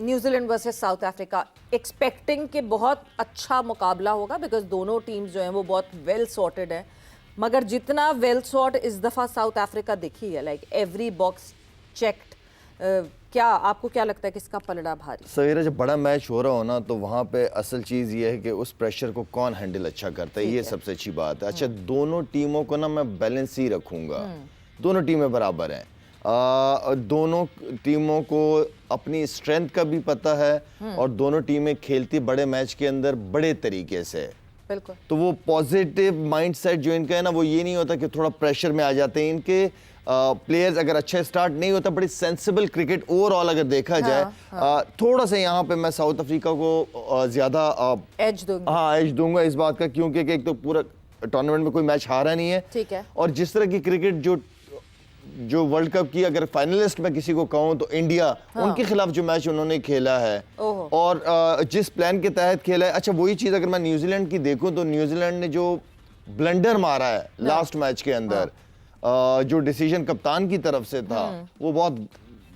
New Zealand versus south Africa, expecting कि बहुत अच्छा मुकाबला होगा बिकॉज दोनों टीम्स जो हैं वो बहुत वेल सॉर्टेड है, मगर जितना वेल सॉर्ट इस दफ़ा साउथ अफ्रीका दिखी है, लाइक एवरी बॉक्स चेक्ड, क्या आपको क्या लगता है किसका पलड़ा भारी? सवेरा जब बड़ा मैच हो रहा हो ना तो वहाँ पे असल चीज़ ये है कि उस प्रेशर को कौन हैंडल अच्छा करता है, ये सबसे अच्छी बात है। अच्छा, दोनों टीमों को ना मैं बैलेंस ही रखूँगा, दोनों टीमें बराबर हैं, दोनों टीमों को अपनी स्ट्रेंथ का भी पता है और दोनों टीमें खेलती बड़े मैच के अंदर बड़े तरीके से। बिल्कुल। तो वो पॉजिटिव माइंडसेट जो इनका है ना, वो ये नहीं होता कि थोड़ा प्रेशर में आ जाते हैं। इनके प्लेयर्स अगर अच्छा स्टार्ट नहीं होता, बड़ी सेंसिबल क्रिकेट ओवरऑल अगर देखा जाए, थोड़ा सा यहाँ पे मैं साउथ अफ्रीका को ज़्यादा एज दूंगा। हाँ, एज दूंगा इस बात का, क्योंकि एक तो पूरा टूर्नामेंट में कोई मैच हारा नहीं है, ठीक है, और जिस तरह की क्रिकेट जो वर्ल्ड कप की अगर फाइनलिस्ट में किसी को कहूँ तो इंडिया, उनके खिलाफ जो मैच उन्होंने खेला है और जिस प्लान के तहत खेला है। अच्छा, वही चीज़ अगर मैं न्यूजीलैंड की देखूं तो न्यूजीलैंड ने जो ब्लंडर मारा है लास्ट मैच के अंदर, जो डिसीजन कप्तान की तरफ से था, वो बहुत,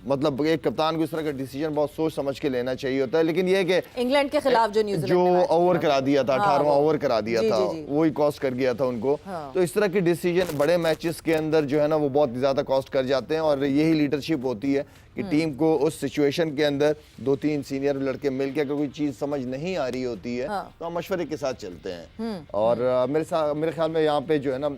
मतलब एक कप्तान को इस तरह का डिसीजन बहुत सोच समझ के लेना चाहिए होता है। लेकिन ये है कि इंग्लैंड के खिलाफ जो ओवर करा दिया था, 18वां ओवर करा दिया था, वही कॉस्ट कर गया था उनको। तो इस तरह के डिसीजन बड़े मैचेस के अंदर जो है ना वो बहुत ज़्यादा कॉस्ट कर जाते हैं, और यही लीडरशिप होती है कि टीम को उस सिचुएशन के अंदर 2-3 सीनियर लड़के मिलकर अगर कोई चीज़ समझ नहीं आ रही होती है तो हम मशवरे के साथ चलते हैं। और मेरे ख्याल में यहाँ पे जो है ना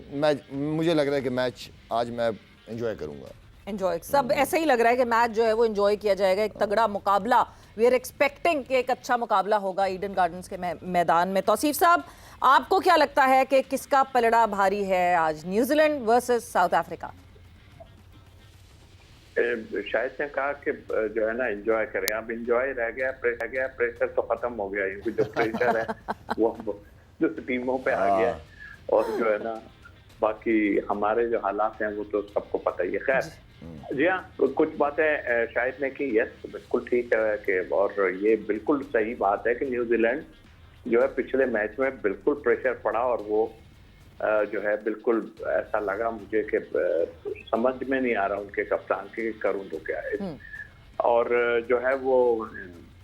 मुझे लग रहा है कि मैच आज मैं एंजॉय करूँगा। एंजॉय, सब ऐसे ही लग रहा है कि मैच जो है वो एंजॉय किया जाएगा, एक तगड़ा मुकाबला। वी आर एक्सपेक्टिंग कि एक अच्छा मुकाबला होगा ईडन गार्डन्स के मैदान में। तौसीफ साहब, आपको क्या लगता है कि किसका पलड़ा भारी है आज, न्यूजीलैंड वर्सेस साउथ अफ्रीका? शायद ने कहा कि जो है ना एंजॉय करें, अब एंजॉय रह गया, प्रेशर तो खत्म हो गया, क्योंकि जो प्रेशर है वो जो टीमों पे आ गया, और जो है ना बाकी हमारे जो हालात हैं वो तो सबको पता ही है। खैर जी हाँ, कुछ बातें शायद ने की, यस बिल्कुल ठीक है कि, और ये बिल्कुल सही बात है कि न्यूजीलैंड जो है पिछले मैच में बिल्कुल प्रेशर पड़ा, और वो जो है बिल्कुल ऐसा लगा मुझे कि समझ में नहीं आ रहा उनके कप्तान के करूं तो क्या है, और जो है वो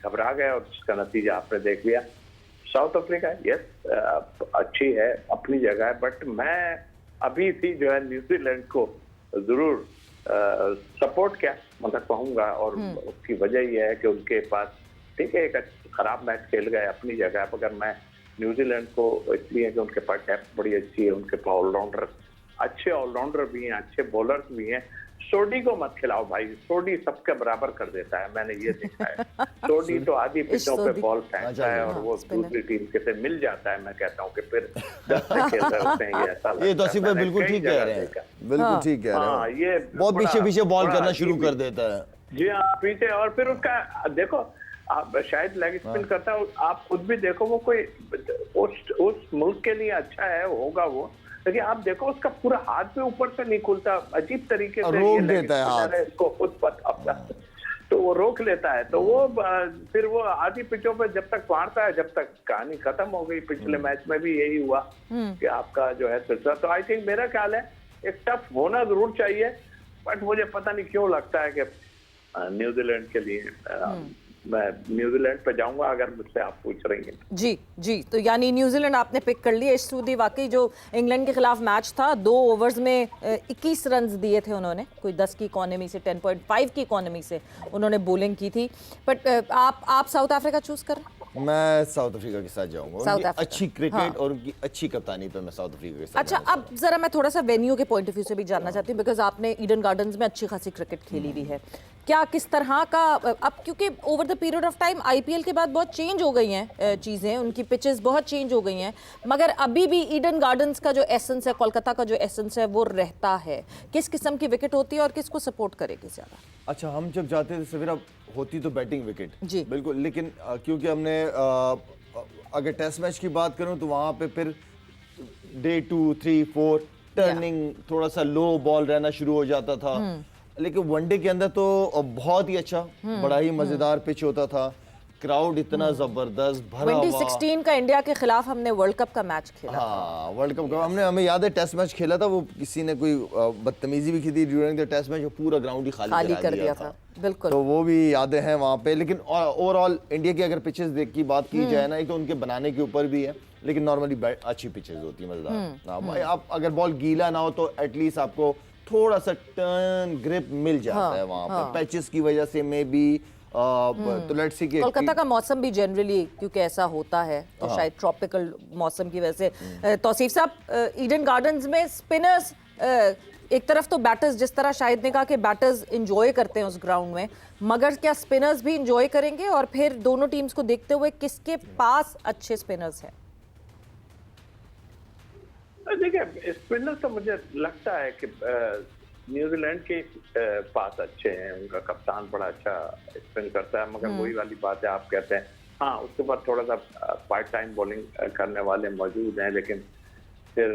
घबरा गए, और उसका नतीजा आपने देख लिया। साउथ अफ्रीका यस अच्छी है अपनी जगह है, बट मैं अभी भी जो है न्यूजीलैंड को जरूर सपोर्ट क्या मतलब कहूँगा, और उसकी वजह यह है कि उनके पास ठीक है एक खराब मैच खेल गए अपनी जगह, मगर मैं न्यूजीलैंड को इसलिए कि उनके पास डेप्थ बड़ी अच्छी है, उनके पास अच्छे ऑलराउंडर भी हैं, अच्छे बॉलर्स भी हैं। सोडी को मत खिलाओ भाई, सोडी सबके बराबर कर देता है, मैंने ये देखा है। सोडी तो आधी पिचों पे बॉल फेंकता है और वो दूसरी टीम के से मिल जाता है, मैं कहता हूँ कि फिर 10 से खेल रहे होते हैं, ये ऐसा लगता है। ये तो बिल्कुल ठीक कह रहे हैं, बिल्कुल ठीक कह रहे हैं, ये बहुत पीछे बॉल करना शुरू कर देता है। जी हाँ, पीछे, और फिर उसका देखो, आप शायद लेग स्पिन करता है, आप खुद भी देखो, वो कोई उस मुल्क के लिए अच्छा है होगा वो, लेकिन आप देखो उसका पूरा हाथ भी ऊपर से नहीं खुलता, अजीब तरीके से रोक देता है हाथ, इसको खुद पता, तो वो रोक लेता है, तो वो फिर वो आधी पिचों पे जब तक मारता है, जब तक कहानी खत्म हो गई। पिछले मैच में भी यही हुआ कि आपका जो है सिलसिला, तो आई थिंक मेरा ख्याल है एक टफ होना जरूर चाहिए, बट मुझे पता नहीं क्यों लगता है कि न्यूजीलैंड के लिए मैं न्यूजीलैंड पे जाऊंगा अगर मुझसे आप पूछ रही हैं। जी, तो यानी न्यूजीलैंड आपने पिक कर लिया। इस सूदी वाकई जो इंग्लैंड के खिलाफ मैच था, 2 ओवर्स में 21 रन दिए थे उन्होंने, कोई 10 की इकोनॉमी से, 10.5 की इकोनॉमी से उन्होंने बॉलिंग की थी। बट आप साउथ अफ्रीका चूज कर रहे हैं? मैं साउथ अफ्रीका के साथ जाऊंगा, उनकी अच्छी क्रिकेट और उनकी अच्छी कप्तानी पे मैं साउथ अफ्रीका के साथ। अच्छा, अब जरा मैं थोड़ा सा वेन्यू के पॉइंट ऑफ व्यू से भी जानना चाहती हूँ, बिकॉज आपने ईडन गार्डन्स में अच्छी खासी क्रिकेट खेली भी है, क्या किस तरह का अब, क्योंकि over the period of time IPL के बाद बहुत चेंज हो गई हैं चीज़ें, उनकी पिचेस बहुत चेंज हो गई हैं, मगर अभी भी ईडन गार्डन्स का जो एसेंस है, कोलकाता का जो एसेंस है, वो रहता है। किस किस्म की विकेट होती है और किसको सपोर्ट करेगी ज़्यादा? अच्छा, हम जब जाते थे सवेरा होती तो बैटिंग विकेट जी बिल्कुल, लेकिन क्योंकि हमने अगर टेस्ट मैच की बात करूं तो वहाँ पे फिर डे 2, 3, 4 टर्निंग थोड़ा सा लो बॉल रहना शुरू हो जाता था, लेकिन वनडे के अंदर तो बहुत ही अच्छा, बड़ा ही मज़ेदार पिच होता था। क्राउड इतना जबरदस्त भरा हुआ। 2016 का इंडिया के खिलाफ हमने वर्ल्ड कप का मैच खेला। हाँ, वर्ल्ड कप का हमने, हमें याद है टेस्ट मैच खेला था, वो किसी ने कोई बदतमीजी भी की थी ड्यूरिंग द टेस्ट मैच, पूरा ग्राउंड ही खाली कर दिया था। बिल्कुल, तो वो भी यादें हैं वहाँ पे। लेकिन ओवरऑल इंडिया की अगर पिचेस की बात की जाए ना, तो उनके बनाने के ऊपर भी है, लेकिन नॉर्मली अच्छी पिचेस होती है, मजेदार। आप अगर बॉल गीला ना हो तो एटलीस्ट आपको थोड़ा सा टर्न ग्रिप मिल जाता है वहाँ पे, पैचेस की वजह से मे बी। तो लेट्स सी कि कोलकाता का मौसम भी जनरली क्योंकि ऐसा होता है, तो शायद ट्रॉपिकल मौसम की वजह से। तौसीफ साहब, ईडन गार्डन्स में स्पिनर्स, एक तरफ तो बैटर्स, जिस तरह शाहिद ने कहा कि बैटर्स एंजॉय करते हैं उस ग्राउंड में, मगर क्या स्पिनर्स भी एंजॉय करेंगे? और फिर दोनों टीम्स को देखते हुए किसके पास अच्छे स्पिनर्स हैं? देखिए, स्पिनर तो मुझे लगता है कि न्यूजीलैंड के पास अच्छे हैं, उनका कप्तान बड़ा अच्छा स्पिन करता है, मगर वही वाली बात है, आप कहते हैं हाँ, उसके बाद थोड़ा सा पार्ट टाइम बॉलिंग करने वाले मौजूद हैं। लेकिन फिर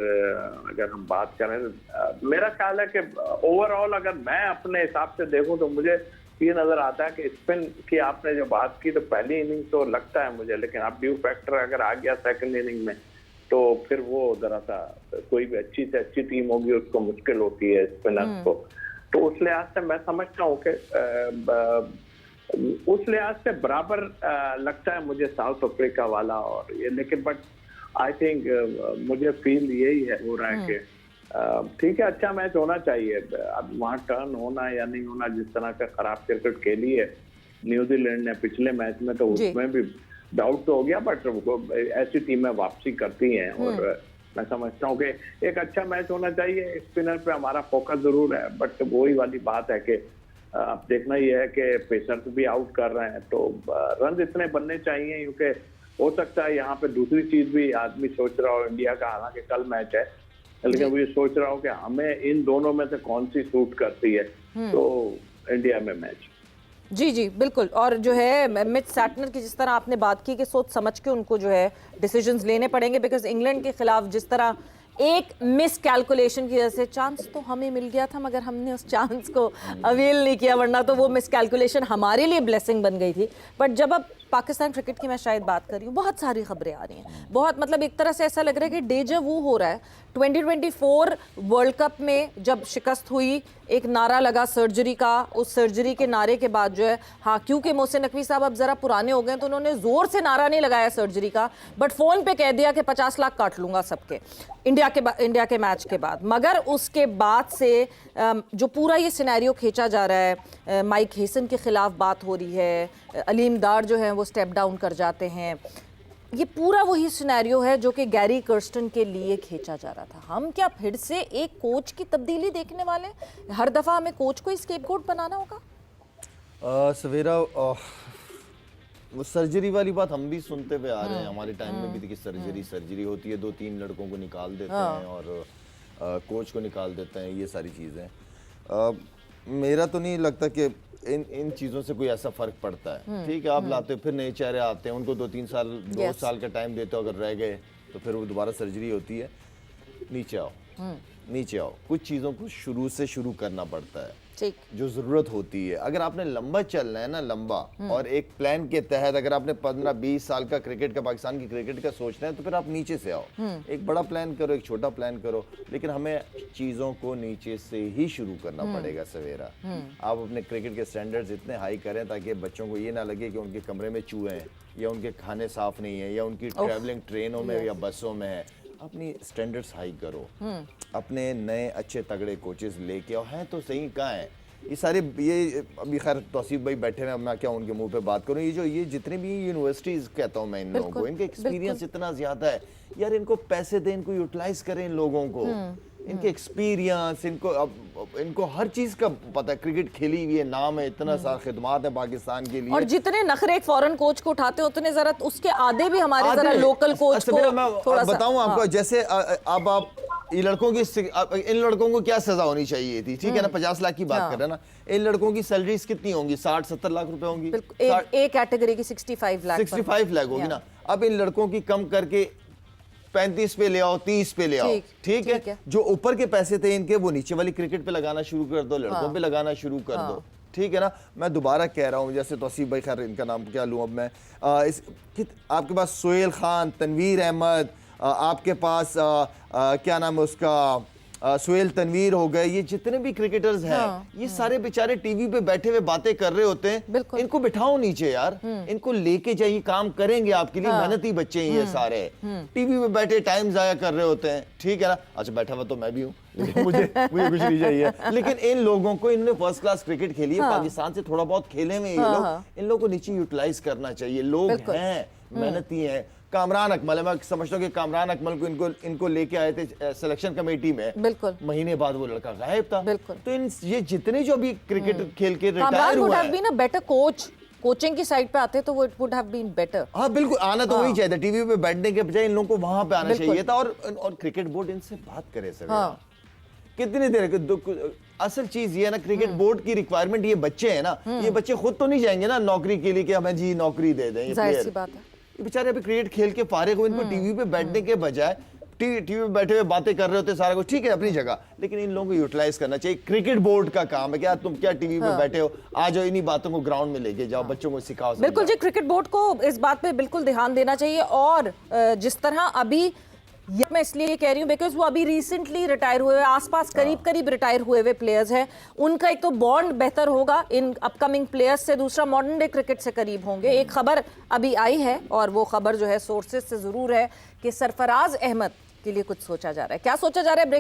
अगर हम बात करें तो मेरा ख्याल है कि ओवरऑल अगर मैं अपने हिसाब से देखूं तो मुझे ये नजर आता है कि स्पिन की आपने जो बात की, तो पहली इनिंग तो लगता है मुझे, लेकिन अब ड्यू फैक्टर अगर आ गया सेकंड इनिंग में, तो फिर वो जरा सा कोई भी अच्छी से अच्छी टीम होगी उसको मुश्किल होती है स्पिनर्स को। तो उस लिहाज से मैं समझता हूँ कि उस लिहाज से बराबर लगता है मुझे साउथ अफ्रीका वाला और ये। लेकिन बट आई थिंक मुझे फील यही है हो रहा है कि ठीक है, अच्छा मैच होना चाहिए। अब वहाँ टर्न होना या नहीं होना, जिस तरह का खराब क्रिकेट खेली है न्यूजीलैंड ने पिछले मैच में, तो उसमें भी डाउट तो हो गया, बट ऐसी टीमें वापसी करती हैं और मैं समझता हूँ कि एक अच्छा मैच होना चाहिए। स्पिनर पे हमारा फोकस जरूर है, बट वही वाली बात है कि अब देखना ही है कि पेसर्स भी आउट कर रहे हैं, तो रन इतने बनने चाहिए, क्योंकि हो सकता है यहाँ पे दूसरी चीज भी आदमी सोच रहा हो इंडिया का, हालांकि कल मैच है, लेकिन वो ये सोच रहा हो कि हमें इन दोनों में से कौन सी सूट करती है, तो इंडिया में मैच। जी जी बिल्कुल। और जो है मिच सैटनर की जिस तरह आपने बात की कि सोच समझ के उनको जो है डिसीजंस लेने पड़ेंगे, बिकॉज इंग्लैंड के खिलाफ जिस तरह एक मिस कैलकुलेशन की वजह से चांस तो हमें मिल गया था, मगर हमने उस चांस को अवेल नहीं किया, वरना तो वो मिस कैलकुलेशन हमारे लिए ब्लेसिंग बन गई थी। बट जब अब पाकिस्तान क्रिकेट की मैं शायद बात कर रही हूँ, बहुत सारी खबरें आ रही हैं, बहुत मतलब एक तरह से ऐसा लग रहा है कि डेजा वू हो रहा है। 2024 वर्ल्ड कप में जब शिकस्त हुई, एक नारा लगा सर्जरी का, उस सर्जरी के नारे के बाद जो है, हाँ क्योंकि मोहसिन नकवी साहब अब ज़रा पुराने हो गए तो उन्होंने ज़ोर से नारा नहीं लगाया सर्जरी का, बट फ़ोन पे कह दिया कि 50 लाख काट लूँगा सबके इंडिया के मैच के बाद। मगर उसके बाद से जो पूरा ये सिनेरियो खींचा जा रहा है, माइक हेसन के खिलाफ बात हो रही है, अलीम डार जो है वो स्टेप डाउन कर जाते हैं, ये पूरा वही सिनेरियो है जो कि गैरी कर्स्टन के लिए खींचा जा रहा था। हम क्या फिर से एक कोच की तब्दीली देखने वाले? हर दफ़ा हमें कोच को स्केपगोट बनाना होगा? सवेरा, वो सर्जरी वाली बात हम भी सुनते हुए आ रहे हैं, हमारे टाइम में भी थी कि सर्जरी होती है, 2-3 लड़कों को निकाल देते हैं और कोच को निकाल देते हैं, ये सारी चीज़ें। मेरा तो नहीं लगता कि इन चीज़ों से कोई ऐसा फ़र्क पड़ता है। ठीक है, आप लाते हो, फिर नए चेहरे आते हैं, उनको 2-3 साल 2 साल का टाइम देते हो, अगर रह गए तो फिर वो दोबारा सर्जरी होती है। नीचे आओ, कुछ चीज़ों को शुरू से शुरू करना पड़ता है, जो ज़रूरत होती है। अगर आपने लंबा चलना है ना, लंबा, और एक प्लान के तहत अगर आपने 15-20 साल का क्रिकेट का, पाकिस्तान की क्रिकेट का सोचना है, तो फिर आप नीचे से आओ, एक बड़ा प्लान करो, एक छोटा प्लान करो, लेकिन हमें चीज़ों को नीचे से ही शुरू करना पड़ेगा सवेरा। आप अपने क्रिकेट के स्टैंडर्ड्स इतने हाई करें ताकि बच्चों को ये ना लगे कि उनके कमरे में चूहे हैं, या उनके खाने साफ नहीं है, या उनकी ट्रैवलिंग ट्रेनों में या बसों में है। अपनी स्टैंडर्ड्स हाई करो, अपने नए अच्छे तगड़े कोचेस लेके आओ। हैं तो सही, कहाँ है ये सारे? ये अभी खैर तौसीफ भाई बैठे हैं, मैं क्या उनके मुंह पे बात करूं? ये जितने भी यूनिवर्सिटीज कहता हूं मैं इन लोगों को, इनके एक्सपीरियंस इतना ज्यादा है यार, इनको पैसे दें, इनको यूटिलाइज करें इन लोगों को, इनके एक्सपीरियंस, इनको हर चीज का पता है, क्रिकेट खेली हुई है, नाम है, इतना सारा खिदमात है पाकिस्तान के लिए। और जितने नखरे एक फॉरेन कोच को उठाते हैं, उतने जरा उसके आधे भी हमारे जरा लोकल कोच को थोड़ा सा बताऊं आपको। जैसे अब आप इन लड़कों को क्या सजा होनी चाहिए थी? ठीक है ना, 50 लाख की बात कर रहे हैं ना, इन लड़कों की सैलरीज कितनी होंगी? 60-70 लाख रुपए होंगी, एक कैटेगरी की 65 लाख होगी ना। अब इन लड़कों की कम करके 35 पे ले आओ, 30 पे ले आओ, ठीक है। जो ऊपर के पैसे थे इनके, वो नीचे वाली क्रिकेट पे लगाना शुरू कर दो, लड़कों पे लगाना शुरू कर दो। ठीक है ना। मैं दोबारा कह रहा हूँ, जैसे तौसीफ भाई, खैर इनका नाम क्या लूँ अब मैं, आपके पास सोहेल खान, तनवीर अहमद, आपके पास क्या नाम है उसका, सुहेल तनवीर हो गए, ये जितने भी क्रिकेटर्स हैं, ये सारे बेचारे टीवी पे बैठे हुए बातें कर रहे होते हैं। इनको बिठाओ नीचे यार, इनको लेके जाइए, काम करेंगे आपके लिए। मेहनती बच्चे हैं ये सारे, टीवी पे बैठे टाइम जाया कर रहे होते हैं, ठीक है ना। अच्छा, बैठा हुआ तो मैं भी हूँ, लेकिन मुझे कुछ नहीं चाहिए। लेकिन इन लोगों को, इन्होंने फर्स्ट क्लास क्रिकेट खेली है, पाकिस्तान से थोड़ा बहुत खेले हुए ये लोग, इन लोगों को नीचे यूटिलाइज करना चाहिए। लोग हैं, मेहनती हैं। कामरान अकमल है, मैं समझता हूँ कि कामरान अकमल को इनको लेके आए थे सिलेक्शन कमेटी में, बिल्कुल महीने बाद वो लड़का गायब था। बिल्कुल। तो ये जितने जो अभी क्रिकेट खेल के रिटायर कामरान हुए would have been a better coach, coaching की साइड पे आते तो वो it would have been better. हाँ बिल्कुल, आना तो वही चाहिए था, टीवी पे बैठने के बजाय इन लोगों को वहां पे आना चाहिए था। और क्रिकेट बोर्ड इनसे बात करे सर, कितनी देर। असल चीज ये है ना, क्रिकेट बोर्ड की रिक्वायरमेंट, ये बच्चे हैं ना, ये बच्चे खुद तो नहीं जाएंगे ना नौकरी के लिए कि हमें जी नौकरी दे दें। जाहिर सी बात है, ये बेचारे अभी क्रिकेट खेल के फारिग हो, इनको टीवी पे बैठने के बजाय टीवी पे बैठे हुए बातें कर रहे होते, सारा कुछ ठीक है अपनी जगह, लेकिन इन लोगों को यूटिलाइज करना चाहिए। क्रिकेट बोर्ड का काम है, क्या तुम क्या टीवी पे बैठे हो, आ जाओ, इन्हीं बातों को ग्राउंड में लेके जाओ, बच्चों को सिखाओ। बिल्कुल जी, क्रिकेट बोर्ड को इस बात पे बिल्कुल ध्यान देना चाहिए। और जिस तरह अभी ये मैं इसलिए कह रही हूँ बिकॉज वो अभी रिसेंटली रिटायर हुए, आसपास करीब रिटायर हुए हुए प्लेयर्स हैं, उनका एक तो बॉन्ड बेहतर होगा इन अपकमिंग प्लेयर्स से, दूसरा मॉडर्न डे क्रिकेट से करीब होंगे। एक खबर अभी आई है और वो खबर जो है सोर्सेज से जरूर है कि सरफराज अहमद के लिए कुछ सोचा जा रहा है। क्या सोचा जा रहा है?